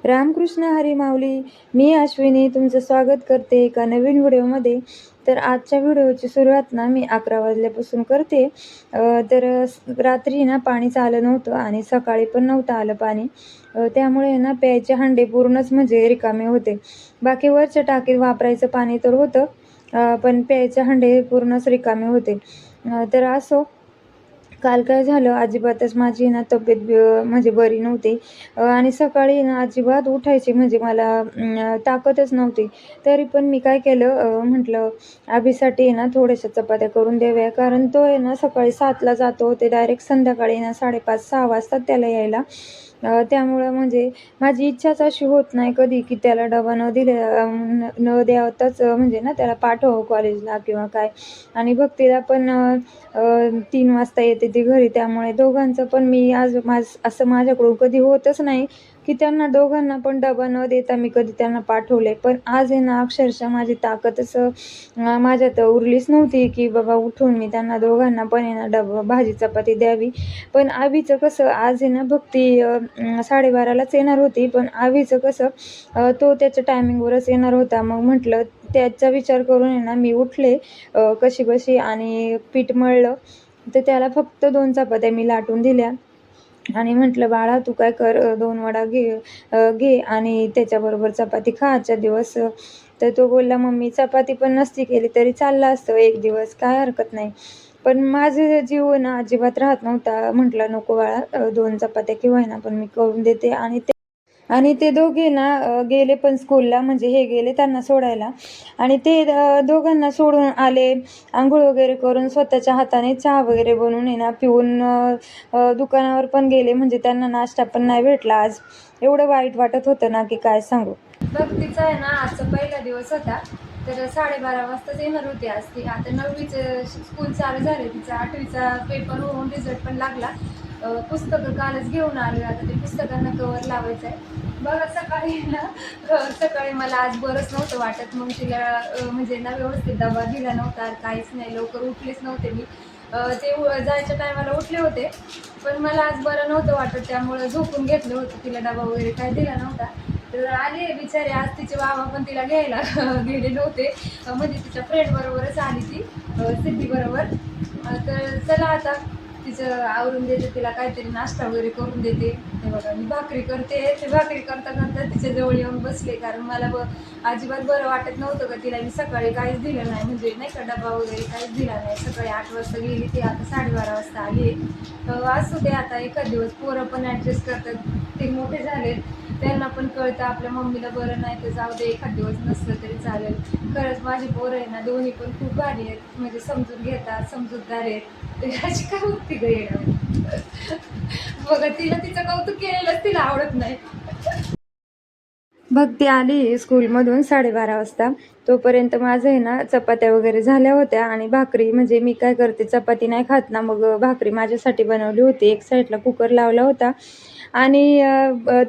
रामकृष्ण हरी माऊली. मी अश्विनी तुमचं स्वागत करते एका नवीन व्हिडिओमध्ये. तर आजच्या व्हिडिओची सुरुवात ना मी 11 वाजल्यापासून करते. रात्री ना पाणीच आलं नव्हतं आणि सकाळी पण नव्हतं आलं पाणी. त्यामुळे ना प्यायचे हांडे पूर्णच म्हणजे रिकामे होते. बाकी वरच्या टाकीत वापरायचं पाणी तर होतं, पण प्यायचे हांडे पूर्णच रिकामे होते. तर असो, काल काय झालं, अजिबातच माझी ना तब्येत म्हणजे बरी नव्हती. आणि सकाळी ना अजिबात उठायची म्हणजे मला ताकदच नव्हती. तरी पण मी काय केलं, म्हटलं अभिसाठी ना थोड्याशा चपात्या करून द्याव्या, कारण तो आहे ना सकाळी 7ला जातो, ते डायरेक्ट संध्याकाळी ना 5:30-6 वाजतात त्याला यायला. त्यामुळं म्हणजे माझी इच्छाच अशी होत नाही कधी की त्याला डबा न दिल्या न द्यावताच, म्हणजे ना त्याला पाठवावं कॉलेजला किंवा काय. आणि भक्तीला पण 3 वाजता येते ती घरी, त्यामुळे दोघांचं पण मी आज असं माझ्याकडून कधी होतच नाही की त्यांना दोघांना पण डबा न देता मी कधी त्यांना पाठवले. पण आज आहे ना अक्षरशः माझी ताकदच माझ्यात उरलीच नव्हती की बाबा उठून मी त्यांना दोघांना पण आहे ना डबा भाजी चपाती द्यावी. पण आवीचं कसं, आज आहे ना भक्ती 12:30लाच येणार होती, पण आवीचं कसं तो त्याच्या टायमिंगवरच येणार होता. मग म्हटलं त्याचा विचार करून आहे ना मी उठले कशीबशी आणि पीठ मळलं. तर त्याला फक्त 2 चपात्या मी लाटून दिल्या आणि म्हटलं, बाळा तू काय कर, 2 वडा घे आणि त्याच्याबरोबर चपाती खा आजच्या दिवस. तर तो बोलला, मम्मी चपाती पण नसती केली तरी चाललं असतं एक दिवस, काय हरकत नाही. पण माझे जीव ना अजिबात राहत नव्हता. म्हटलं नको बाळा, 2 चपात्या किंवा ना पण मी करून देते. आणि ते दोघे ना गेले पण स्कूलला, म्हणजे हे गेले त्यांना सोडायला. आणि ते दोघांना सोडून आले, आंघोळ वगैरे करून स्वतःच्या हाताने चहा वगैरे बनवून आहे ना पिऊन दुकानावर पण गेले. म्हणजे त्यांना नाश्ता पण नाही भेटला आज. एवढं वाईट वाटत होतं ना की काय सांगू. भक्तीचा आहे ना आजचा पहिला दिवस होता, तर 12:30 वाजताच येणार होती आज ती. आता 9वीचं स्कूल चालू झाले, तिचा 8वीचा पेपर होऊन रिझल्ट पण लागला. पुस्तकं कालच घेऊन आलो, आता ते पुस्तकांना कवर लावायचं आहे. बघा सकाळी ना सकाळी मला आज बरंच नव्हतं वाटत. मग तिला म्हणजे ना व्यवस्थित डबा दिला नव्हता, काहीच नाही, लवकर उठलेच नव्हते मी. ते जायच्या टायमाला उठले होते, पण मला आज बरं नव्हतं वाटत, त्यामुळं झोपून घेतलं होतं. तिला डबा वगैरे काय दिला नव्हता. तर आले बिचारे, आज तिचे बाबा पण तिला घ्यायला गेले नव्हते, म्हणजे तिच्या फ्रेंड बरोबरच आली ती, सिद्धी बरोबर. तर चला आता तिचं आवरून देते, तिला काहीतरी नाश्ता वगैरे करून देते. हे बघा मी भाकरी करते, ते भाकरी करता करता तिच्या जवळ येऊन बसले, कारण मला अजिबात बरं वाटत नव्हतं का तिला मी सकाळी काहीच दिलं नाही, म्हणजे नाही का डबा वगैरे काहीच दिला नाही. सकाळी 8 वाजता गेली ती, आता 12:30 वाजता आली. असू दे आता, एखाद दिवस पोरं पण ॲडजस्ट करतात, ते मोठे झालेत, त्यांना पण कळतं आपल्या मम्मीला बरं नाही तर जाऊ दे, एखाद दिवस नसलं तरी चालेल. खरंच माझी पोरं आहे ना दोन्ही पण खूप भारी आहेत, म्हणजे समजून घेतात, समजूतदार आहेत. त्याची काय मुक्ती गं बघा, तिला तिचं कौतुक केलेलंच तिला आवडत नाही. भक्ती आली स्कूलमधून 12:30 वाजता. तोपर्यंत माझं आहे ना चपात्या वगैरे झाल्या होत्या आणि भाकरी, म्हणजे मी काय करते चपाती नाही खात ना, मग भाकरी माझ्यासाठी बनवली होती. एक साईडला कुकर लावला होता आणि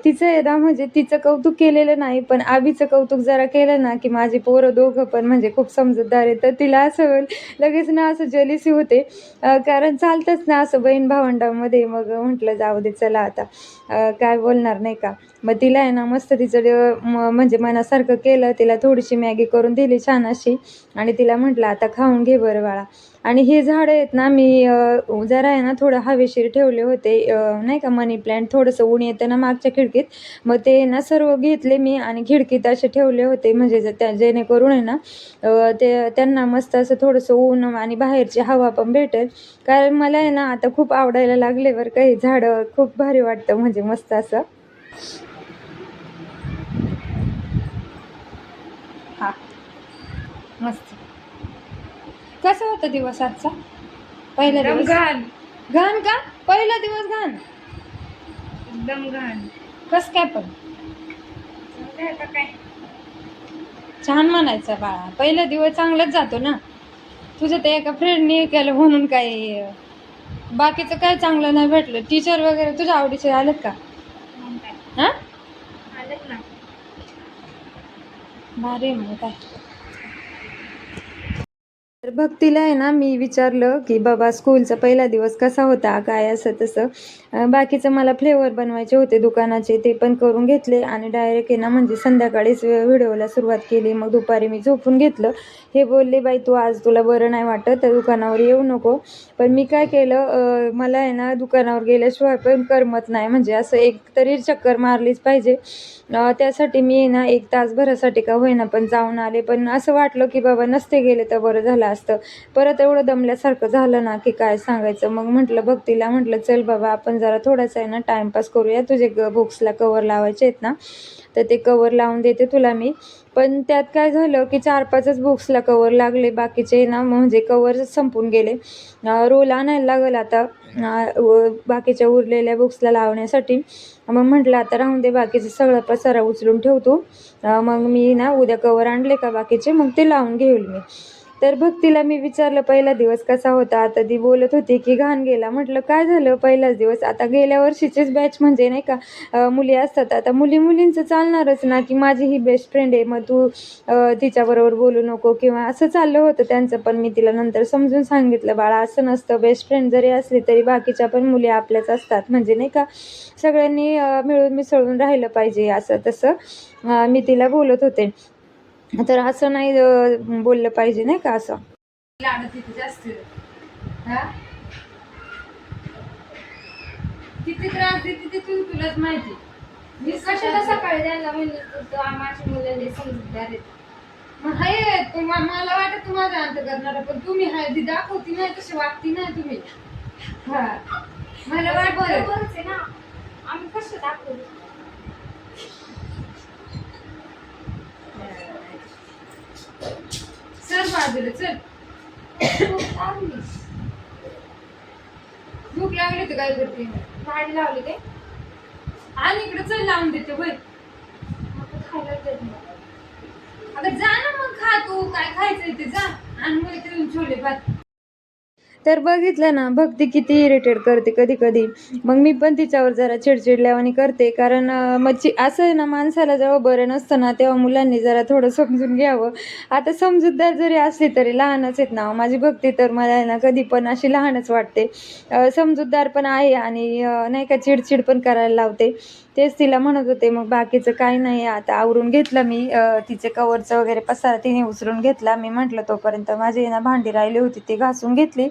तिचं आहे ना, म्हणजे तिचं कौतुक केलेलं नाही, पण आबीचं कौतुक जरा केलं ना की माझी पोरं दोघं पण म्हणजे खूप समजूतदार आहे. तर तिला असं लगेच ना असं जेलिसी होते, कारण चालतंच ना असं बहीण भावंडांमध्ये. मग म्हटलं जाऊ दे चला आता, काय बोलणार नाही का. मग तिला आहे ना मस्त तिचं म्हणजे मनासारखं केलं. तिला थोडीशी मॅगी करून दिली छान अशी, आणि तिला म्हटलं आता खाऊन घे बरं बाळा. आणि हे झाडं आहेत ना मी जरा आहे ना थोडं हवेशीर ठेवले होते, नाही का मनी प्लॅन्ट, थोडंसं ऊन येतं ना मागच्या खिडकीत, मग ते ना सर्व घेतले मी आणि खिडकीत असे ठेवले होते, म्हणजे जेणेकरून आहे ना त्यांना मस्त असं थोडंसं ऊन आणि बाहेरची हवा पण भेटेल. कारण मला आहे ना आता खूप आवडायला लागले बरं काही झाडं, खूप भारी वाटतं, म्हणजे मस्त असं. हा मस्त. कसा होता दिवस आजचा? पहिला दिवस घाण. घाण का? पहिला दिवस घाण, एकदम घाण. कस काय पण? आता काय छान म्हणायचं बाळा, पहिला दिवस चांगलाच जातो ना. तुझ्या त्या एका फ्रेंडने केलं म्हणून काय बाकीचं काय चांगलं नाही भेटलं? टीचर वगैरे तुझ्या आवडीचे आलेत का? हा आलेत ना, भारी. मग काय, तर भक्तीला आहे ना मी विचारलं की बाबा स्कूलचा पहिला दिवस कसा होता काय असं तसं. बाकीचं मला फ्लेवर बनवायचे होते दुकानाचे, ते पण करून घेतले आणि डायरेक्ट आहे ना म्हणजे संध्याकाळीच व्हिडिओला सुरुवात केली. मग दुपारी मी झोपून घेतलं. हे बोलले, बाई तू आज तुला बरं नाही वाटत तर दुकानावर येऊ नको. पण मी काय केलं, मला आहे ना दुकानावर गेल्याशिवाय पण करमत नाही, म्हणजे असं एक तरी चक्कर मारलीच पाहिजे. त्यासाठी मी आहे ना 1 तासभरासाठी का होईना पण जाऊन आले. पण असं वाटलं की बाबा नसते गेले तर बरं झालं असतं. परत एवढं दमल्यासारखं झालं ना की काय सांगायचं. मग म्हटलं भक्तीला, म्हटलं चल बाबा आपण जरा थोडासा आहे ना टाइमपास करूया, तुझे बुक्सला कवर लावायचे आहेत ना तर ते कवर लावून देते तुला मी. पण त्यात काय झालं की 4-5च बुक्सला कवर लागले, बाकीचे ना म्हणजे कवरच संपून गेले. रोल आणायला लागेल आता बाकीच्या उरलेल्या बुक्सला लावण्यासाठी. मग म्हटलं आता राहून दे, बाकीचं सगळं पसारा उचलून ठेवतो. मग मी ना उद्या कवर आणले का बाकीचे मग ते लावून घेईल मी. तर भक्तीला मी विचारलं पहिला दिवस कसा होता. आता ती बोलत होती की घाण गेला. म्हटलं काय झालं पहिलाच दिवस, आता गेल्या वर्षीचीच बॅच म्हणजे नाही का मुली असतात, आता मुलींचं चालणारच ना की माझी ही बेस्ट फ्रेंड आहे मग तू तिच्याबरोबर बोलू नको किंवा असं चाललं होतं त्यांचं. पण मी तिला नंतर समजून सांगितलं, बाळा असं नसतं, बेस्ट फ्रेंड जरी असली तरी बाकीच्या पण मुली आपल्याच असतात, म्हणजे नाही का सगळ्यांनी मिळून मिसळून राहिलं पाहिजे असं तसं मी तिला बोलत होते. तर असं नाही बोललं पाहिजे नाही का असं. जास्त किती त्रास देते ते तुलाच माहिती. मी कशाला सकाळी त्यांना म्हणलं माझी मुलं समजूतदार आहेत. मग हाय मला वाटत तू माझा अंत करणार, पण तुम्ही हाय ती दाखवती नाही तशी वागती नाही तुम्ही. हा मला वाट बरोबरच आहे ना, आम्ही कसं दाखवू. चल बाजूला चल. भूक लागली तर काय करते, भाडी लावली काय आणि इकडे चल लावून देते होय. खायला देत नाही. अगं जा ना मग खा, तू काय खायचंय ते जा आणि मग इथे छोले भात. तर बघितलं ना भक्ती किती इरिटेट करते कधी कधी. मग मी पण तिच्यावर जरा चिडचिडल्यावानी करते, कारण मग असं आहे ना माणसाला जेव्हा बरं नसतं ना तेव्हा मुलांनी जरा थोडं समजून घ्यावं. आता समजूतदार जरी असली तरी लहानच आहेत ना माझी भक्ती, तर मला ना कधी पण अशी लहानच वाटते. समजूतदार पण आहे आणि नाही का चिडचिड पण करायला लावते. तेच तिला म्हणत होते. मग बाकीचं काही नाही, आता आवरून घेतलं मी तिचे कवरचं वगैरे पसारा तिने उचलून घेतला. मी म्हटलं तोपर्यंत माझी ना भांडी राहिली होती ती घासून घेतली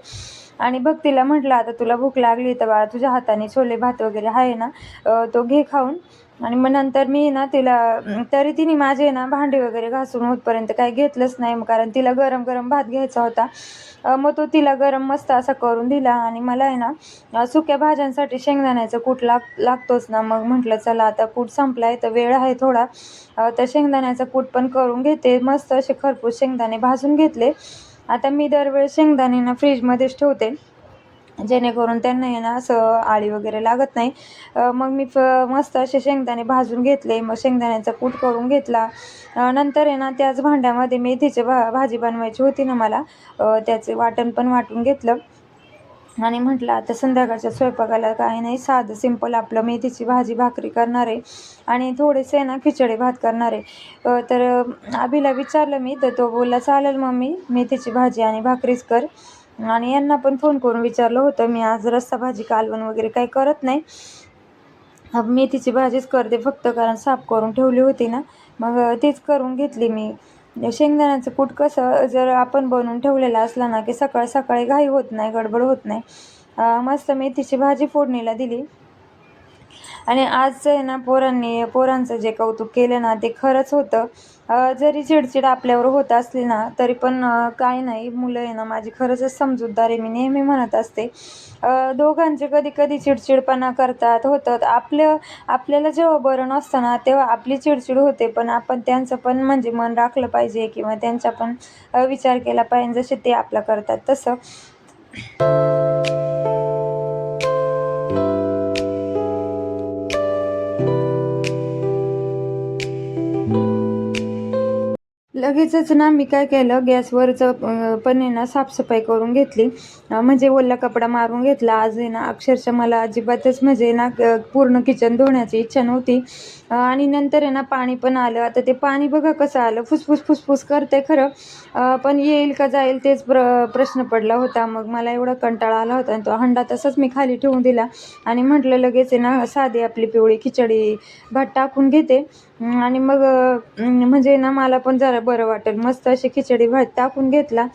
आणि भक्तीला म्हटलं आता तुला भूक लागली तर बाळा तुझ्या हाताने छोले भात वगैरे आहे ना तो घे खाऊन. आणि मग नंतर मी ना तिला तरी तिने माझे ना भांडी वगैरे घासून होतपर्यंत काही घेतलंच नाही, कारण तिला गरम गरम भात घ्यायचा होता. मग तो तिला गरम मस्त असा करून दिला. आणि मला आहे ना सुक्या भाज्यांसाठी शेंगदाण्याचं कूट लागतोच ना. मग म्हटलं चला आता कूट संपलाय तर वेळ आहे थोडा, तर शेंगदाण्याचं कूट पण करून घेते. मस्त असे खरपूस शेंगदाणे भाजून घेतले. आता मी दरवेळेस शेंगदाणे ना फ्रीजमध्येच ठेवते, जेणेकरून त्यांना आहे ना असं आळी वगैरे लागत नाही. मग मी मस्त असे शेंगदाणे भाजून घेतले. मग शेंगदाण्याचा कूट करून घेतला. नंतर आहे ना त्याच भांड्यामध्ये मेथीची भाजी बनवायची होती ना मला, त्याचे वाटण पण वाटून घेतलं. आणि म्हटलं आता संध्याकाळच्या स्वयंपाकाला काही नाही, साधं सिंपल आपलं मेथीची भाजी भाकरी करणार आहे आणि थोडेसे ना खिचडी भात करणार आहे. तर अभिला विचारलं मी, तर तो बोलला चालेल मम्मी मेथीची भाजी आणि भाकरीच कर. आणि यांना पण फोन करून विचारलं होतं मी, आज रस्सा भाजी कालवण वगैरे काही करत नाही, मेथीची भाजीच करते फक्त, कारण साफ करून ठेवली होती ना. मग तीच करून घेतली मी. शेंगदाण्याचं कूट कसं जर आपण बनवून ठेवलेलं असलं ना की सकाळी सकाळी घाई होत नाही, गडबड होत नाही. मस्त मेथीची भाजी फोडणीला दिली. आणि आज आहे ना पोरांचं जे कौतुक केलं ना ते खरंच होतं. जरी चिडचिड आपल्यावर होत असली ना तरी पण काही नाही, मुलं आहे ना माझी खरंच समजूतदार आहे, मी नेहमी म्हणत असते. दोघांचे कधी कधी चिडचिडपणा करतात होतात आपल्याला जेव्हा बरं नसतं ना तेव्हा आपली चिडचिड होते, पण आपण त्यांचं पण म्हणजे मन राखलं पाहिजे किंवा त्यांचा पण विचार केला पाहिजे जसे ते आपला करतात तसं. लगेचच ना मी काय केलं, गॅसवरचं पण आहे ना साफसफाई करून घेतली. म्हणजे ओला कपडा मारून घेतला. आज आहे ना अक्षरशः मला अजिबातच म्हणजे ना पूर्ण किचन धुण्याची इच्छा नव्हती. आणि नंतर आहे ना पाणी पण आलं. आता ते पाणी बघा कसं आलं, फुसफुस फुसफुस करते खरं, पण येईल का जाईल तेच प्रश्न पडला होता. मग मला एवढा कंटाळा आला होता आणि तो हंडा तसाच मी खाली ठेवून दिला आणि म्हटलं लगेच आहे ना साधी आपली पिवळी खिचडी भात टाकून घेते. आणि मग म्हणजे ना मला पण जरा बरं वाटेल. मस्त अशी खिचडी भात टाकून घेतला.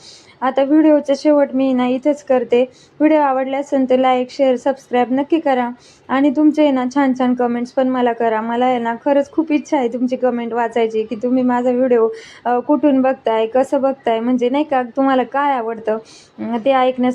आता व्हिडिओचा शेवट मी ना इथंच करते. व्हिडिओ आवडला असेल तर लाईक, शेअर, सबस्क्राईब नक्की करा आणि तुमचे आहे ना छान छान कमेंट्स पण मला करा. मला आहे ना खरंच खूप इच्छा आहे तुमची कमेंट वाचायची, की तुम्ही माझा व्हिडिओ कुठून बघताय, कसं बघताय, म्हणजे नाही का तुम्हाला काय आवडतं ते ऐकण्यास